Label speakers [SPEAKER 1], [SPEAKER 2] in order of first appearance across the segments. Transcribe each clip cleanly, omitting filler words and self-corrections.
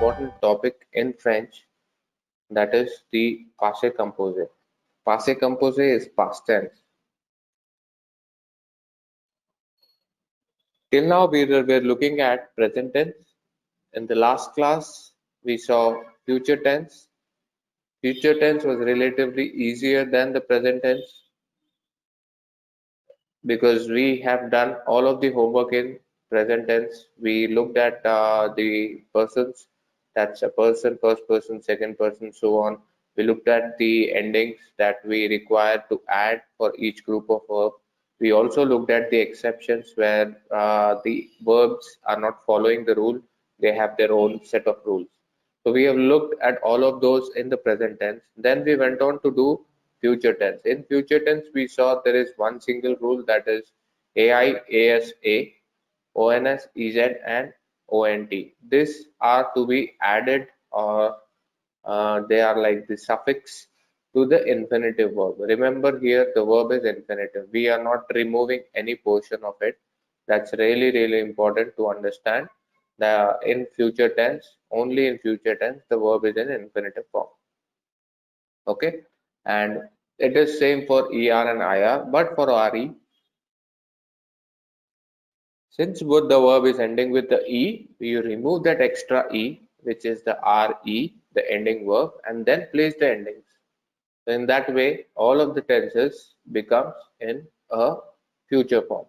[SPEAKER 1] important topic in French, that is the passé composé. Passé composé is past tense. Till now, we were looking at present tense. In the last class, we saw future tense. Future tense was relatively easier than the present tense because we have done all of the homework in present tense. We looked at the persons, that's a person, first person, second person, so on. We looked at the endings that we require to add for each group of verb. We also looked at the exceptions where the verbs are not following the rule, they have their own set of rules. So we have looked at all of those in the present tense. Then we went on to do future tense. In future tense, we saw there is one single rule, that is AI, ASA, ONS, EZ, and ONT. These are to be added, or they are like the suffix to the infinitive verb. Remember here the verb is infinitive. We are not removing any portion of it. That's really, really important to understand. In future tense, only in future tense, the verb is in infinitive form. Okay, and it is same for ER and IR, but for RE, since both the verb is ending with the E, you remove that extra E, which is the RE, the ending verb, and then place the endings. So in that way, all of the tenses becomes in a future form.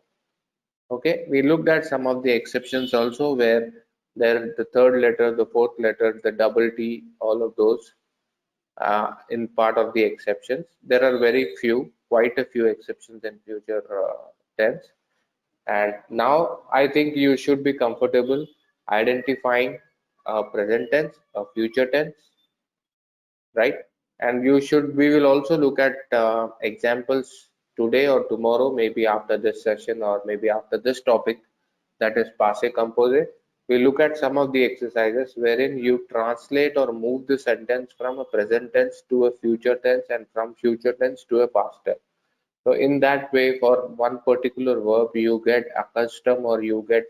[SPEAKER 1] Okay, we looked at some of the exceptions also where there the third letter, the fourth letter, the double T, all of those in part of the exceptions. There are very few, quite a few exceptions in future tense. And now I think you should be comfortable identifying a present tense, a future tense, right? And we will also look at examples today or tomorrow, maybe after this session or maybe after this topic, that is passé composé. We look at some of the exercises wherein you translate or move the sentence from a present tense to a future tense and from future tense to a past tense. So in that way, for one particular verb, you get accustomed, or you get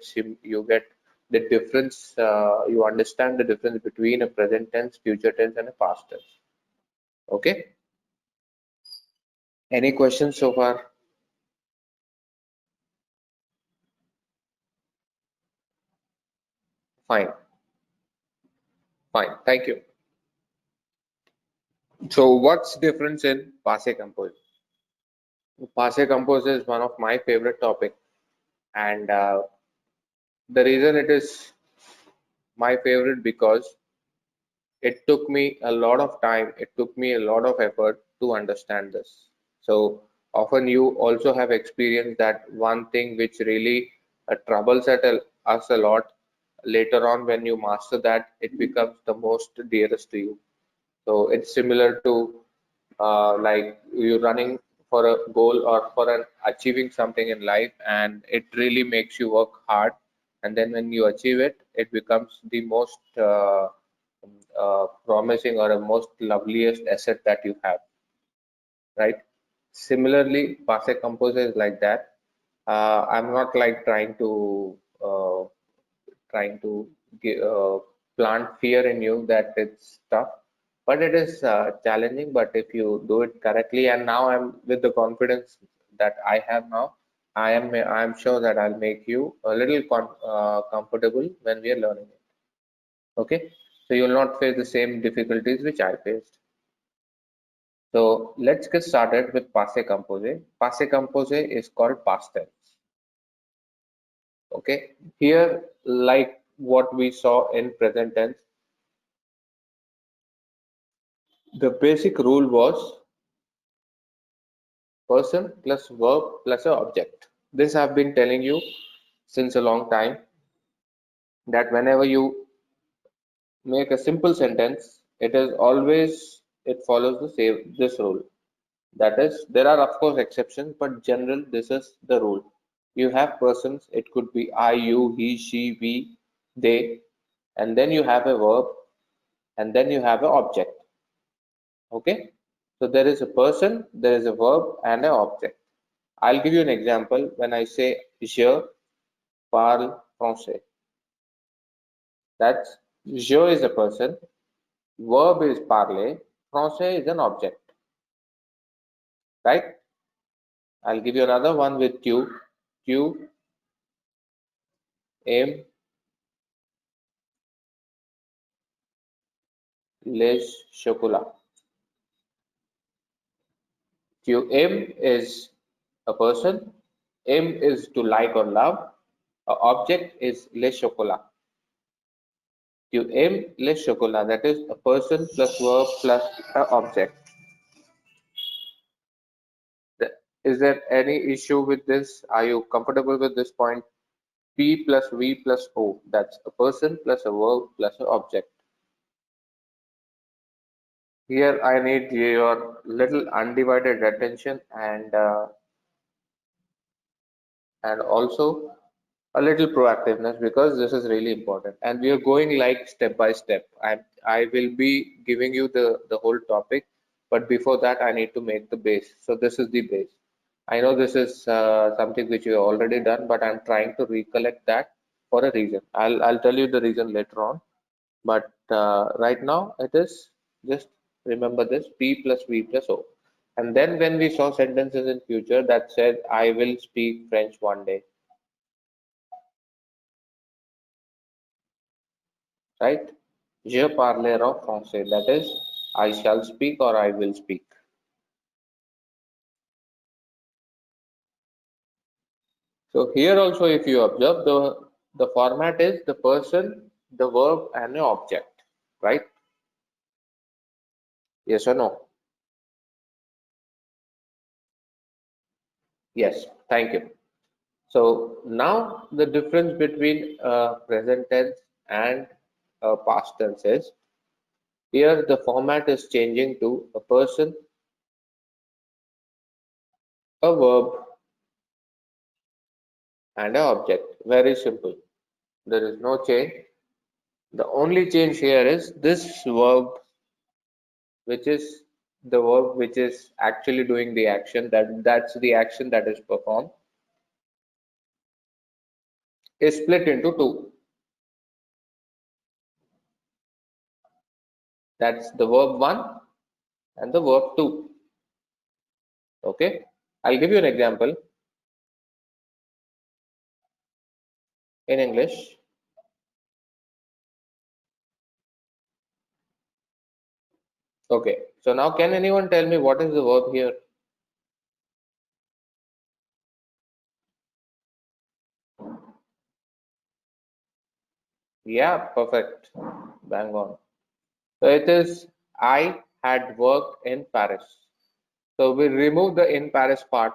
[SPEAKER 1] the difference. You understand the difference between a present tense, future tense, and a past tense. Okay. Any questions so far? Fine. Fine. Thank you. So what's difference in passé composé? Passé composé is one of my favorite topic, and the reason it is my favorite because it took me a lot of time, it took me a lot of effort to understand this. So often you also have experienced that one thing which really troubles us a lot, later on when you master that, it becomes the most dearest to you. So it's similar to like you running for a goal or for an achieving something in life, and it really makes you work hard, and then when you achieve it, it becomes the most promising or a most loveliest asset that you have, right? Similarly, passé composé is like that. I'm not like uh, trying to plant fear in you that it's tough, but it is challenging. But if you do it correctly, and now I'm with the confidence that I have now, I am sure that I'll make you a little comfortable when we are learning it. Okay, so you will not face the same difficulties which I faced. So let's get started with passé composé. Passé composé is called past tense. Okay, here like what we saw in present tense, the basic rule was person plus verb plus a object. This I've been telling you since a long time, that whenever you make a simple sentence, it follows the same this rule. That is, there are of course exceptions, but general this is the rule. You have persons, it could be I, you, he, she, we, they, and then you have a verb, and then you have an object. Okay, so there is a person, there is a verb, and an object. I'll give you an example. When I say je parle français, that's Je is a person, verb is parler, français is an object, right? I'll give you another one with tu. Tu aime les chocolat. Tu aime is a person, aim is to like or love, a object is les chocolat. Tu aime les chocolat, that is a person plus verb plus a object. Is there any issue with this? Are you comfortable with this point? P plus V plus O, that's a person plus a verb plus an object. Here I need your little undivided attention and also a little proactiveness because this is really important and we are going like step by step. I will be giving you the whole topic, but before that I need to make the base. So this is the base. I know this is something which you have already done, but I'm trying to recollect that for a reason. I'll tell you the reason later on, but right now it is just remember this P plus V plus O. And then when we saw sentences in future that said I will speak French one day, right? Je parlerai français, that is, I shall speak or I will speak. So here also, if you observe, the format is the person, the verb, and the object, right? Yes or no? Yes. Thank you. So now the difference between present tense and past tense is here the format is changing to a person, a verb, and an object. Very simple. There is no change. The only change here is this verb, which is the verb which is actually doing the action, that's the action that is performed, is split into two. That's the verb one and the verb two. Okay, I'll give you an example in English. Okay, so now can anyone tell me what is the verb here? Yeah, perfect, bang on. So it is I had worked in Paris. So we remove the in Paris part.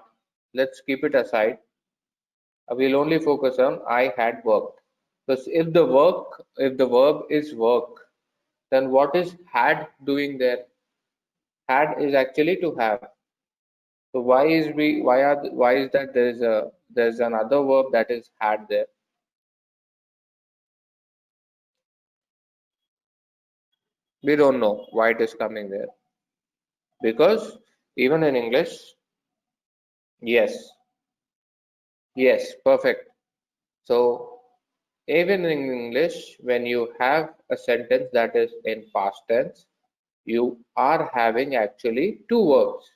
[SPEAKER 1] Let's keep it aside. We'll only focus on I had worked. Because if the verb is work, then what is had doing there? Had is actually to have. So why is that there's another verb that is had there? We don't know why it is coming there. Because even in English, yes, yes, perfect. So even in English, when you have a sentence that is in past tense, you are having actually two verbs.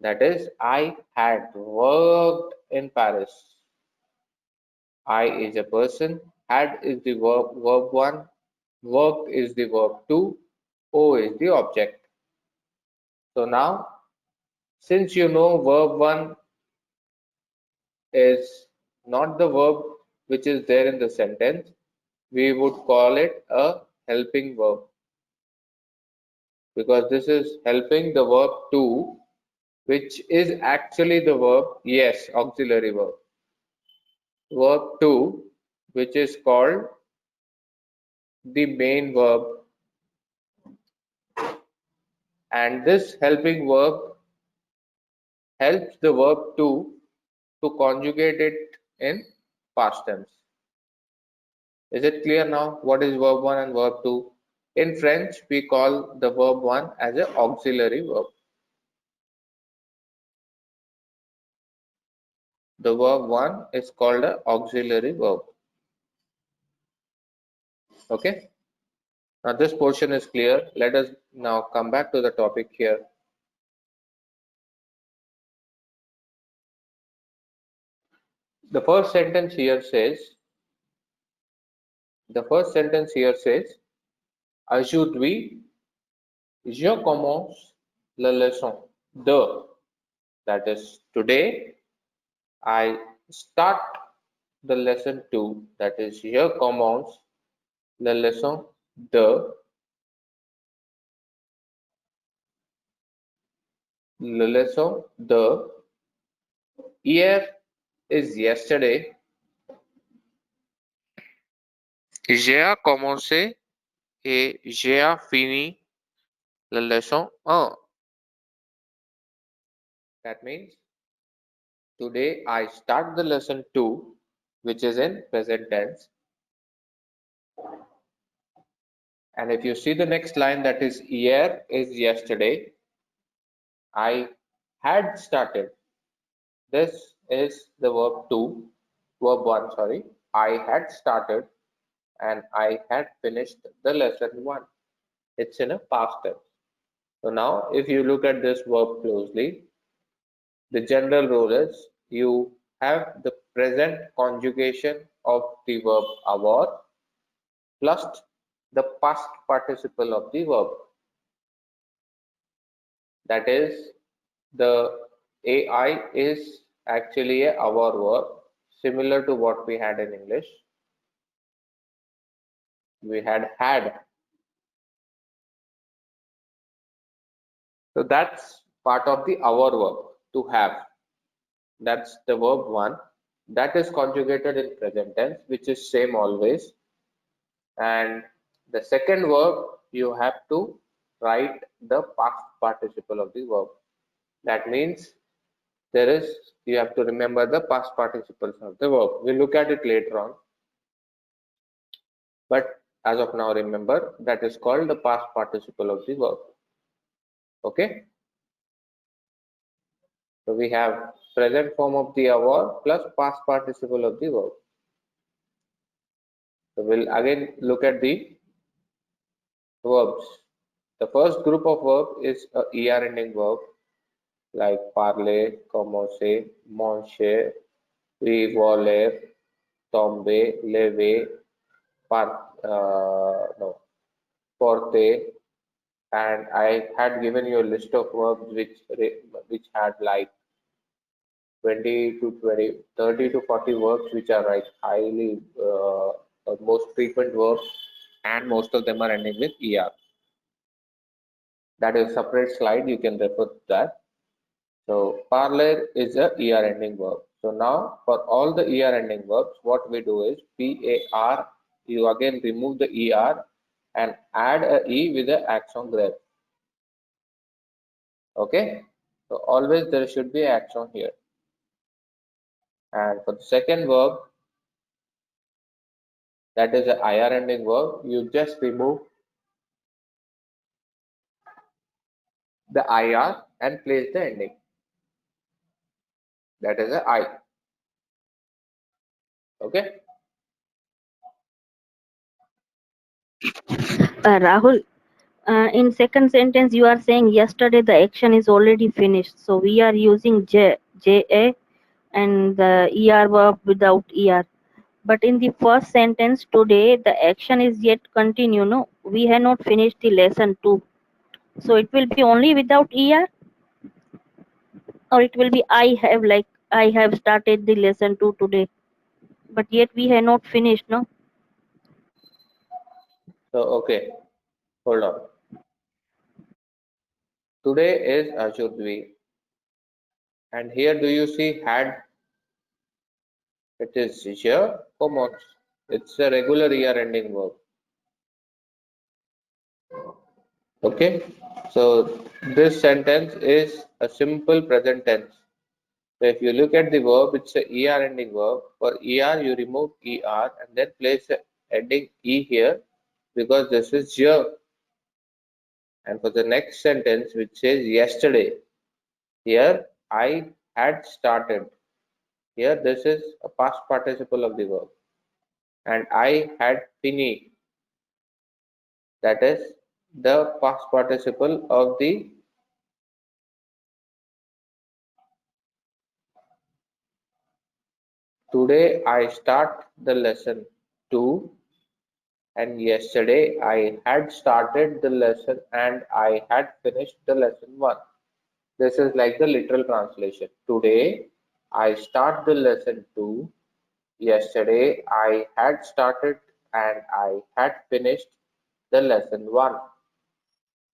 [SPEAKER 1] That is, I had worked in Paris. I is a person, had is the verb one, worked is the verb two, O is the object. So now, since you know verb one is not the verb which is there in the sentence, we would call it a helping verb because this is helping the verb to, which is actually the verb, yes, auxiliary verb. Verb to, which is called the main verb, and this helping verb helps the verb to conjugate it in past tense. Is it clear now what is verb 1 and verb 2? In French, we call the verb 1 as an auxiliary verb. The verb 1 is called an auxiliary verb. Okay. Now this portion is clear. Let us now come back to the topic here. The first sentence here says, Aujourd'hui, je commence la leçon. That is, today I start the lesson 2. That is, je commence la leçon 2. La leçon 2. Hier is yesterday. J'ai commencé et j'ai fini la leçon 1. That means today I start the lesson 2, which is in present tense. And if you see the next line, that is hier is yesterday, I had started. This is the verb 2, verb 1, sorry. I had started and I had finished the lesson 1. It's in a past tense. So now if you look at this verb closely, the general rule is you have the present conjugation of the verb avoir plus the past participle of the verb. That is, the AI is actually a avoir verb, similar to what we had in English. We had. So that's part of the avoir verb, to have. That's the verb 1. That is conjugated in present tense, which is same always. And the second verb, you have to write the past participle of the verb. That means you have to remember the past participles of the verb. We'll look at it later on. But as of now, remember that is called the past participle of the verb. Okay. So we have present form of the avoir plus past participle of the verb. So we'll again look at the verbs. The first group of verb is a er ending verb like parler, commencer, manger, voler, tomber, lever, no, porter, and I had given you a list of verbs which had like 20 to 20, 30 to 40 verbs which are like highly most frequent verbs, and most of them are ending with er. That is a separate slide, you can refer to that. So parler is a er ending verb. So now for all the er ending verbs, what we do is par, you again remove the er and add a e with the accent grave. Okay, so always there should be accent here. And for the second verb, that is a ir ending verb, you just remove the ir and place the ending. That is a I. Okay.
[SPEAKER 2] Rahul, in second sentence you are saying yesterday the action is already finished. So we are using ja and the er verb without er. But in the first sentence today the action is yet continue. No, we have not finished the lesson 2. So it will be only without er, or it will be I have started the lesson 2 today. But yet we have not finished, no?
[SPEAKER 1] So okay, hold on. Today is aujourd'hui, and here do you see had? It is je commence. It's a regular er ending verb. Okay, so this sentence is a simple present tense. So if you look at the verb, it's a er ending verb. For er, you remove er and then place the ending e here because this is je. And for the next sentence, which says yesterday, here I had started. Here this is a past participle of the verb. And I had finished. That is the past participle of the today I start the lesson 2 and yesterday I had started the lesson and I had finished the lesson 1. This is like the literal translation. Today I start the lesson 2. Yesterday I had started and I had finished the lesson 1.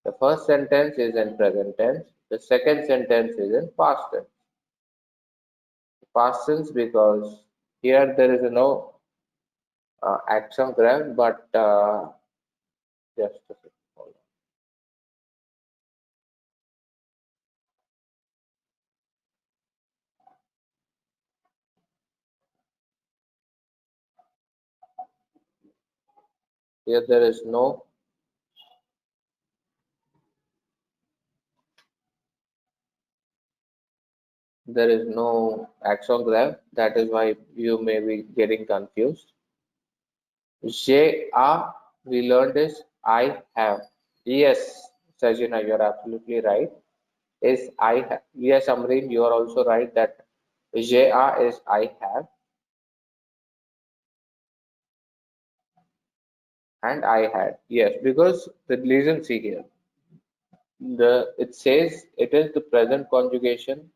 [SPEAKER 1] The first sentence is in present tense. The second sentence is in past tense. Past tense because here there is no action graph, but just a second. Hold on. Here there is no action graph. That is why you may be getting confused. J A we learned is I have. Yes, Sajina, you're absolutely right. Is I have. Yes, Amreen, you are also right that J A is I have and I had. Yes, because the reason see here. It says it is the present conjugation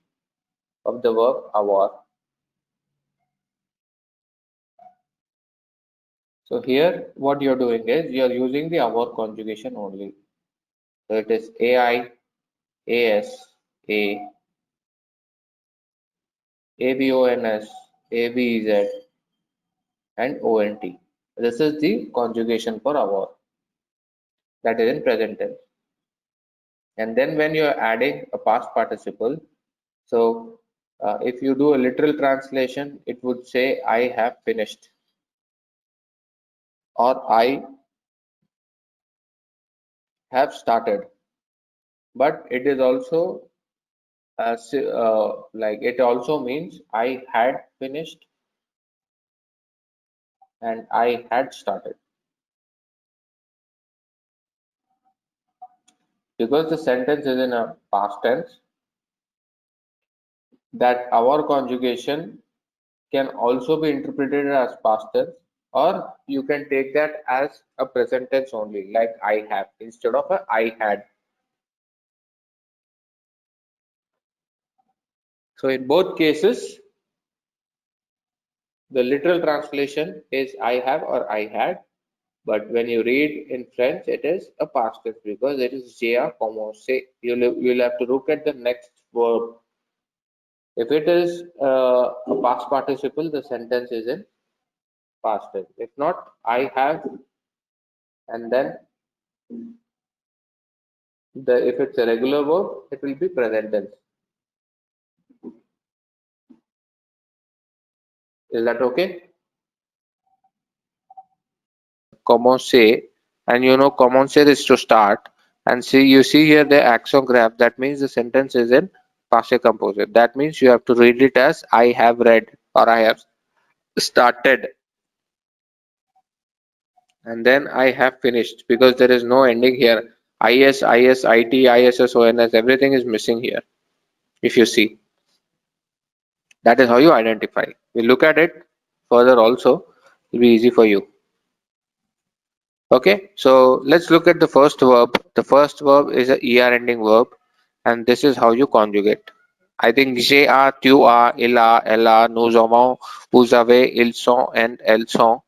[SPEAKER 1] of the verb avoir. So here what you're doing is you're using the avoir conjugation only. So it is AI, AS, A, AVONS, AVEZ, and ONT. This is the conjugation for avoir that is in present tense. And then when you are adding a past participle, so if you do a literal translation, it would say I have finished or I have started. But it is also like it also means I had finished and I had started because the sentence is in a past tense that our conjugation can also be interpreted as past tense or you can take that as a present tense only like I have instead of a I had. So in both cases the literal translation is I have or I had, but when you read in French, it is a past tense because it is j'ai commencé. You'll have to look at the next verb. If it is a past participle, the sentence is in past tense. If not, I have, and then the if it's a regular verb, it will be present tense. Is that okay? Commencer, and you know commencer is to start. And see, you see here the action graph. That means the sentence is in passive composite. That means you have to read it as I have read or I have started and then I have finished because there is no ending here. IS, IS, IT, ISS, ONS, everything is missing here. If you see, that is how you identify. We look at it further also, it will be easy for you. Okay, so let's look at the first verb. The first verb is a ER ending verb, and this is how you conjugate. I think j'ai, a, tu as, il a, elle a, nous avons, vous avez, ils sont, and elles sont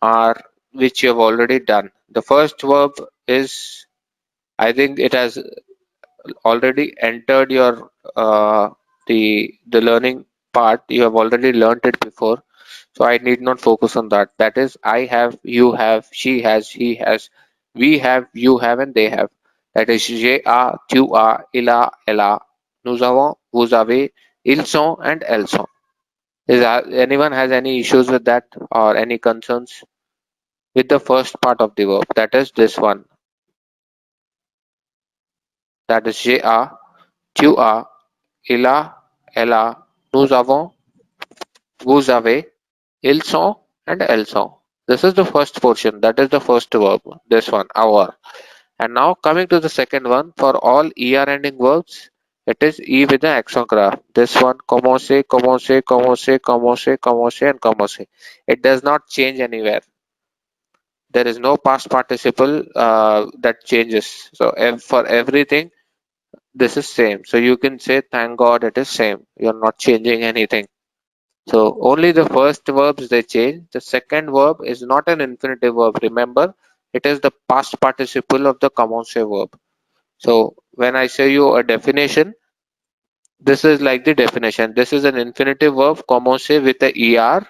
[SPEAKER 1] are which you have already done. The first verb is, I think it has already entered your the learning part. You have already learned it before, so I need not focus on that. That is, I have, you have, she has, he has, we have, you have, and they have. That is, j'ai, a, tu as, il a, elle a, nous avons, vous avez, ils sont, and elles sont. Anyone has any issues with that or any concerns with the first part of the verb? That is this one. That is, j'ai, a, tu as, il a, elle a, nous avons, vous avez, ils sont, and elles sont. This is the first portion. That is the first verb. This one, avoir. And now coming to the second one, for all er ending verbs, it is e with the accent graph. This one, commencer, commencer, commencer, commencer, commencer, and commencer. It does not change anywhere. There is no past participle that changes. So for everything, this is same. So you can say, thank God it is same. You're not changing anything. So only the first verbs they change. The second verb is not an infinitive verb. Remember, it is the past participle of the commencer verb. So when I show you a definition, this is like the definition. This is an infinitive verb, commencer with the er,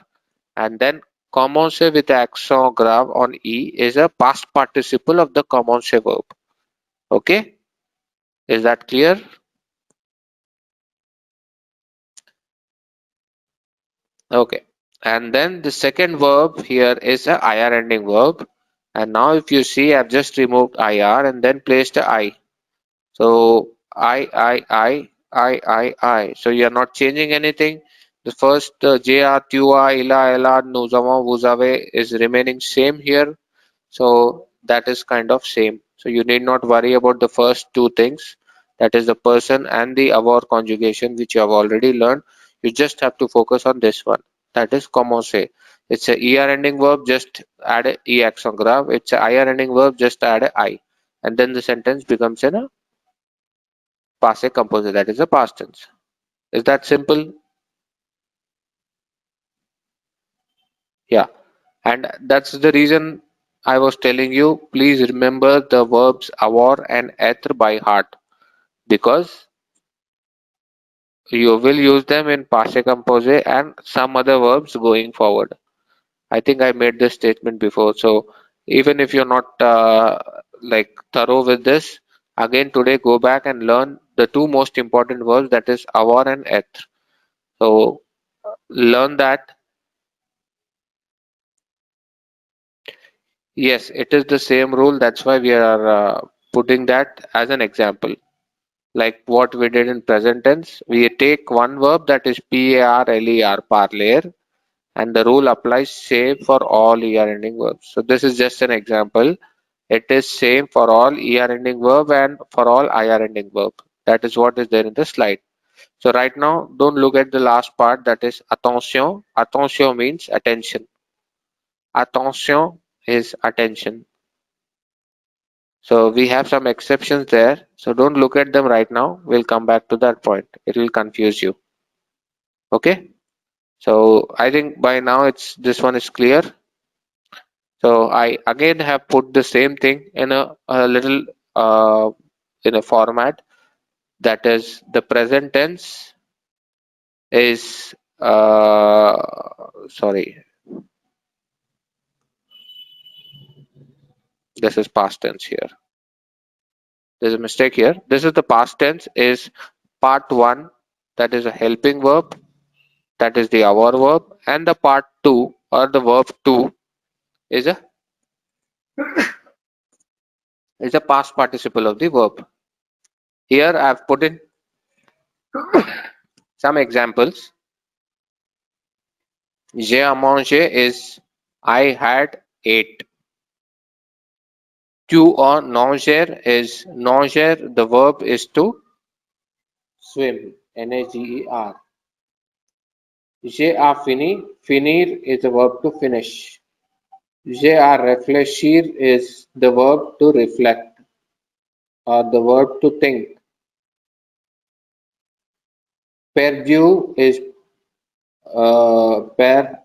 [SPEAKER 1] and then commencer with the accent grave on e is a past participle of the commencer verb. Okay, is that clear? Okay, and then the second verb here is a ir ending verb. And now if you see, I've just removed ir and then placed a I. So I. So you're not changing anything. The first JR, TUA, ILA, ELA, NUZAMA, WUZAVE is remaining same here. So that is kind of same. So you need not worry about the first two things. That is the person and the avoir conjugation, which you have already learned. You just have to focus on this one. That is commencer. It's a er ending verb, just add a e accent grave. It's a ir ending verb, just add a I. And then the sentence becomes in a passé composé, that is a past tense. Is that simple? Yeah. And that's the reason I was telling you, please remember the verbs avoir and être by heart, because you will use them in passé composé and some other verbs going forward. I think I made this statement before. So even if you're not like thorough with this, again today go back and learn the two most important verbs, that is avoir and être. So learn that. Yes, it is the same rule. That's why we are putting that as an example. Like what we did in present tense, we take one verb, that is PARLER, parler, and the rule applies same for all ER ending verbs. So this is just an example. It is same for all ER ending verb and for all IR ending verb. That is what is there in the slide. So right now, don't look at the last part, that is attention. Attention means attention. Attention is attention. So we have some exceptions there. So don't look at them right now. We'll come back to that point. It will confuse you. Okay. So I think by now this one is clear. So I again have put the same thing in a little uh, in a format, that is the present tense is sorry, this is past tense here. There's a mistake here. This is the past tense is part one, that is a helping verb, that is the our verb, and the part 2 or the verb 2 is a past participle of the verb. Here I have put in some examples. J'ai à manger is I had ate. Tu or nager is nager, the verb is to swim, Nager. J'ai à fini, finir is the verb to finish. J'ai à réfléchir is the verb to reflect or the verb to think. Perdu is perdre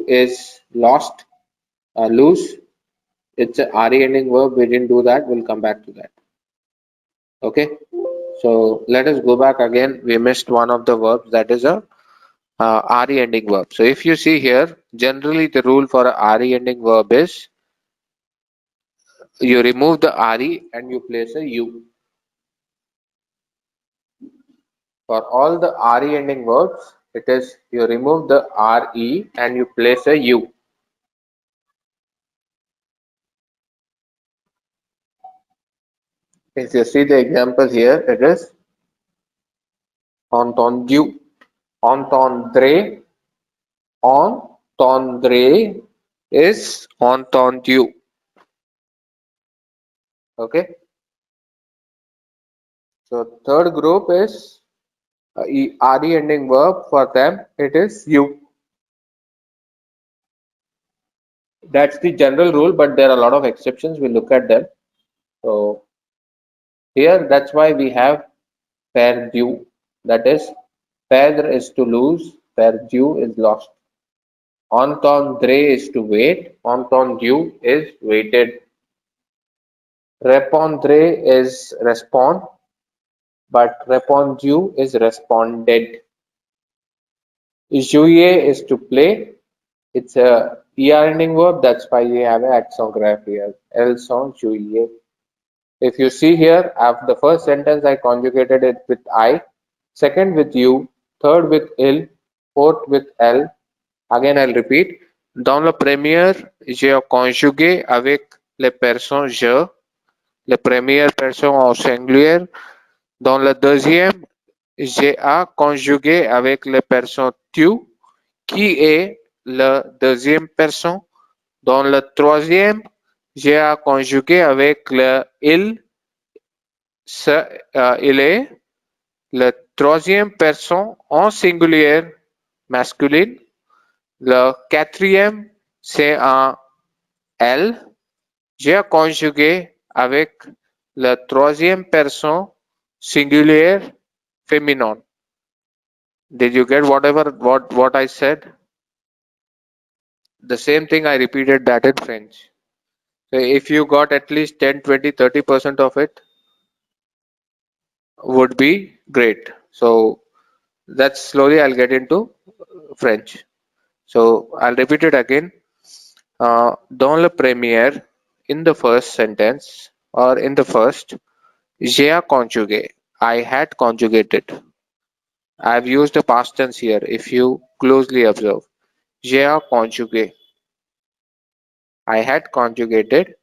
[SPEAKER 1] is lost, lose. It's a re ending verb. We didn't do that. We'll come back to that. Okay. So let us go back again. We missed one of the verbs, that is a re ending verb. So if you see here, generally the rule for a re ending verb is you remove the re and you place a u. For all the re ending verbs, it is you remove the re and you place a u. If you see the example here, it is entendu, entendre, entendre, is entendu. Okay. So third group is RE ending verb. For them, it is you. That's the general rule, but there are a lot of exceptions. We'll look at them. So here, that's why we have perdu. That is, perdre is to lose, perdu is lost. Entendre is to wait, entendu is waited. Répondre is respond, but répondu is responded. Jouer is to play. It's a ER ending verb. That's why we have an accent graph here. Elles sont jouer. If you see here, after the first sentence, I conjugated it with I, second with you, third with il, fourth with elle. Again, I'll repeat. Dans le premier, j'ai conjugué avec les personnes je, les premières personnes au singulier. Dans le deuxième, j'ai conjugué avec les personnes tu, qui est la deuxième personne. Dans le troisième, j'ai conjugué avec le il, il est la troisième personne en singulier masculine. Le quatrième, c'est un elle. J'ai conjugué avec la troisième personne singulière féminin. Did you get what I said? The same thing I repeated that in French. So if you got at least 10, 20, 30% of it, would be great. So that's slowly I'll get into French. So I'll repeat it again. Dans le premier, in the first sentence or in the first, j'ai conjugué. I had conjugated. I've used a past tense here if you closely observe. J'ai conjugué. I had conjugated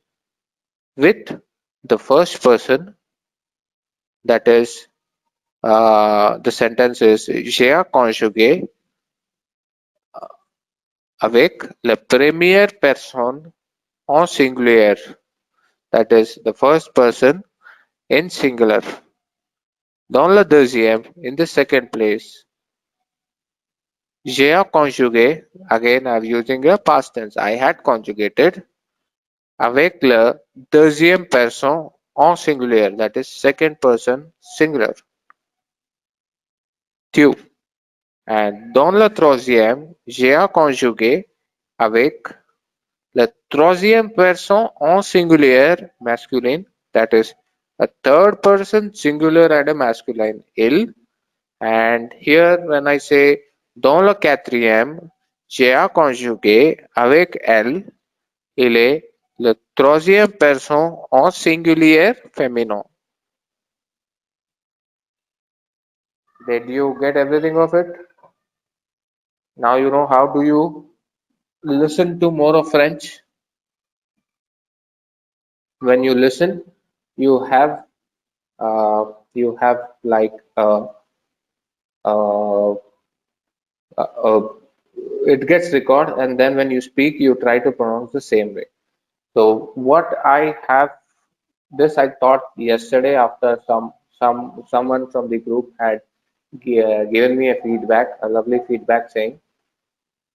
[SPEAKER 1] with the first person, that is, the sentence is j'ai conjugué avec la première personne en singulier, that is, the first person in singular. Dans le deuxième, in the second place, j'ai conjugué, again I'm using a past tense, I had conjugated avec le deuxième personne en singulier, that is second person singular, tu. And dans le troisième, j'ai conjugué avec le troisième person en singulier masculine, that is a third person singular and a masculine, il. And here when I say dans le quatrième, j'ai conjugué avec elle, il est le troisième person en singulier féminin. Did you get everything of it? Now you know how do you listen to more of French. When you listen, you have like uh, it gets recorded, and then when you speak, you try to pronounce the same way. So what I have, this I thought yesterday after someone from the group had given me a feedback, a lovely feedback saying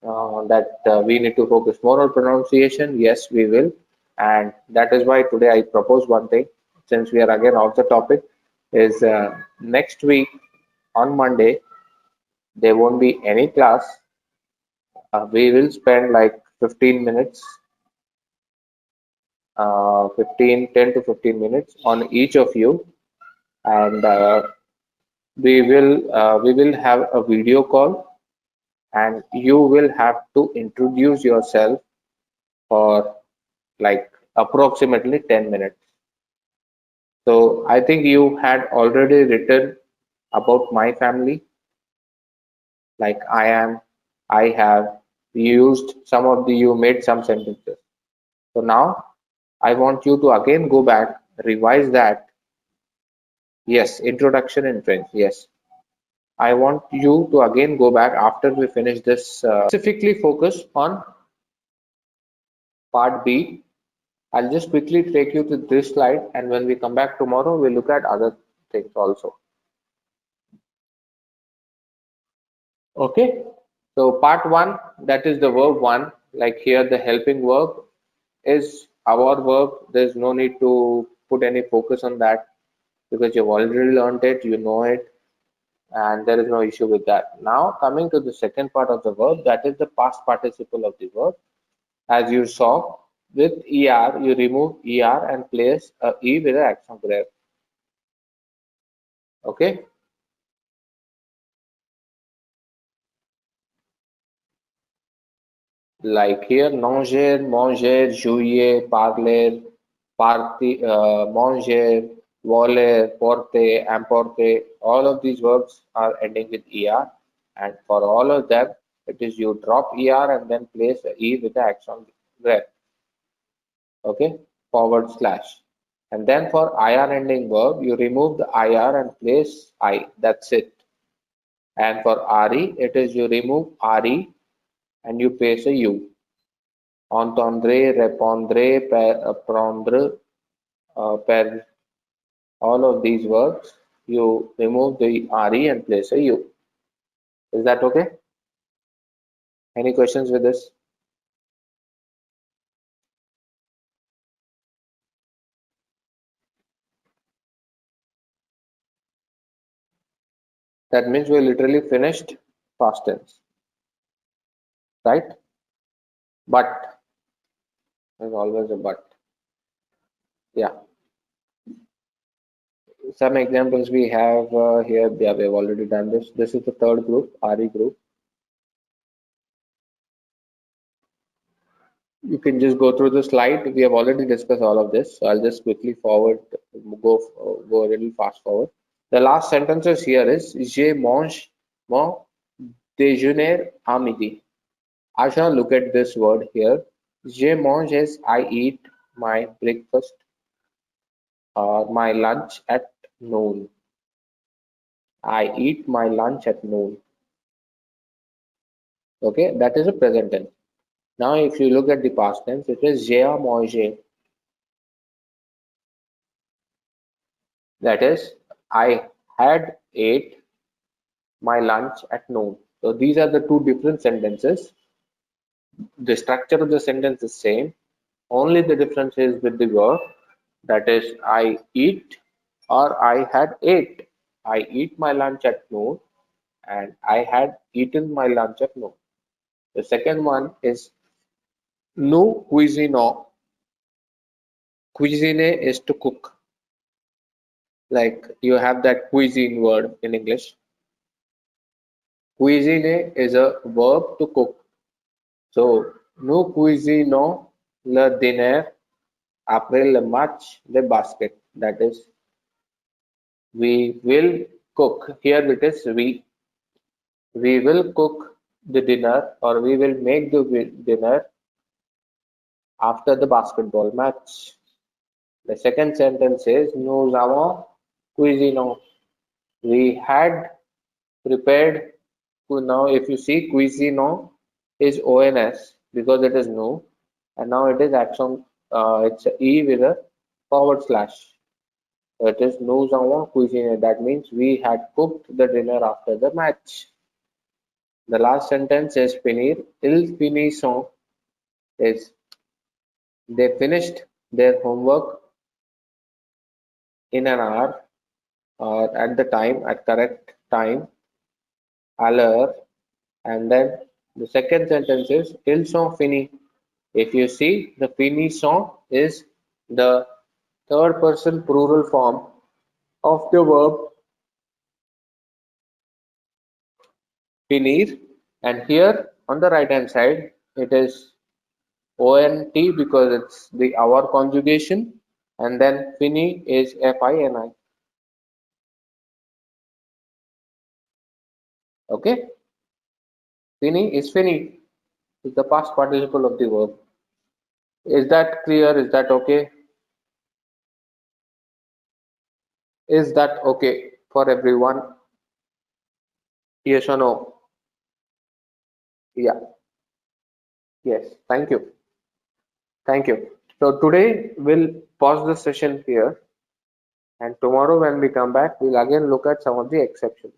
[SPEAKER 1] that we need to focus more on pronunciation. Yes, we will, and that is why today I propose one thing. Since we are again off the topic, is next week on Monday there won't be any class. We will spend like 15 minutes, 10 to 15 minutes on each of you, and we will have a video call, and you will have to introduce yourself for like approximately 10 minutes. So I think you had already written about my family, like I am, I have. Used some of the, you made some sentences. So now I want you to again go back, revise that. Yes, introduction in French. Yes. I want you to again go back after we finish this, specifically focus on part B. I'll just quickly take you to this slide, and when we come back tomorrow, we'll look at other things also. Okay, so part one, that is the verb one. Like here, the helping verb is our verb. There's no need to put any focus on that because you've already learned it, you know it, and there is no issue with that. Now, coming to the second part of the verb, that is the past participle of the verb. As you saw, with er, you remove er and place a e with an accent grave. Okay, like here, manger, manger, jouer, parler, manger, voler, porter, emporter. All of these verbs are ending with er, and for all of them, it is you drop er and then place a e with the accent grave. Okay, forward slash. And then for ir ending verb, you remove the ir and place I. That's it. And for re, it is you remove re and you place a u. Entendre, répondre, prendre, per, all of these verbs, you remove the re and place a u. Is that okay? Any questions with this? That means we literally finished past tense, right? But there's always a but. Yeah. Some examples we have here. Yeah, we have already done this. This is the third group, RE group. You can just go through the slide. We have already discussed all of this. So I'll just quickly forward, go a little fast forward. The last sentences here is Je mange mon déjeuner à midi. Asha, look at this word here. Je mange is I eat my breakfast or my lunch at noon. I eat my lunch at noon. Okay, that is a present tense. Now, if you look at the past tense, it is j'ai à manger. That is, I had ate my lunch at noon. So these are the two different sentences. The structure of the sentence is same. Only the difference is with the verb. That is, I eat or I had ate. I eat my lunch at noon and I had eaten my lunch at noon. The second one is nous cuisinons. Cuisiner is to cook. Like you have that cuisine word in English. Cuisiner is a verb to cook. So, nous cuisinons le dîner après le match de basket. That is, we will cook. Here it is we. We will cook the dinner or we will make the dinner after the basketball match. The second sentence is nous avons cuisiné. We had prepared. Now, if you see cuisino is ONS because it is new, and now it is action. It's a E with a forward slash. So it is nous avons cuisiné. That means we had cooked the dinner after the match. The last sentence is finir. Ils finissent is they finished their homework in an hour or at the time, at correct time, à l'heure. And then the second sentence is ils sont finis. If you see, the finissant is the third person plural form of the verb finir, and here on the right hand side it is ONT because it's the our conjugation, and then fini is FINI. Okay, fini is fini. Is the past participle of the verb. Is that clear? Is that okay? Is that okay for everyone? Yes or no? Yeah. Yes. Thank you. Thank you. So today we'll pause the session here, and tomorrow when we come back, we'll again look at some of the exceptions.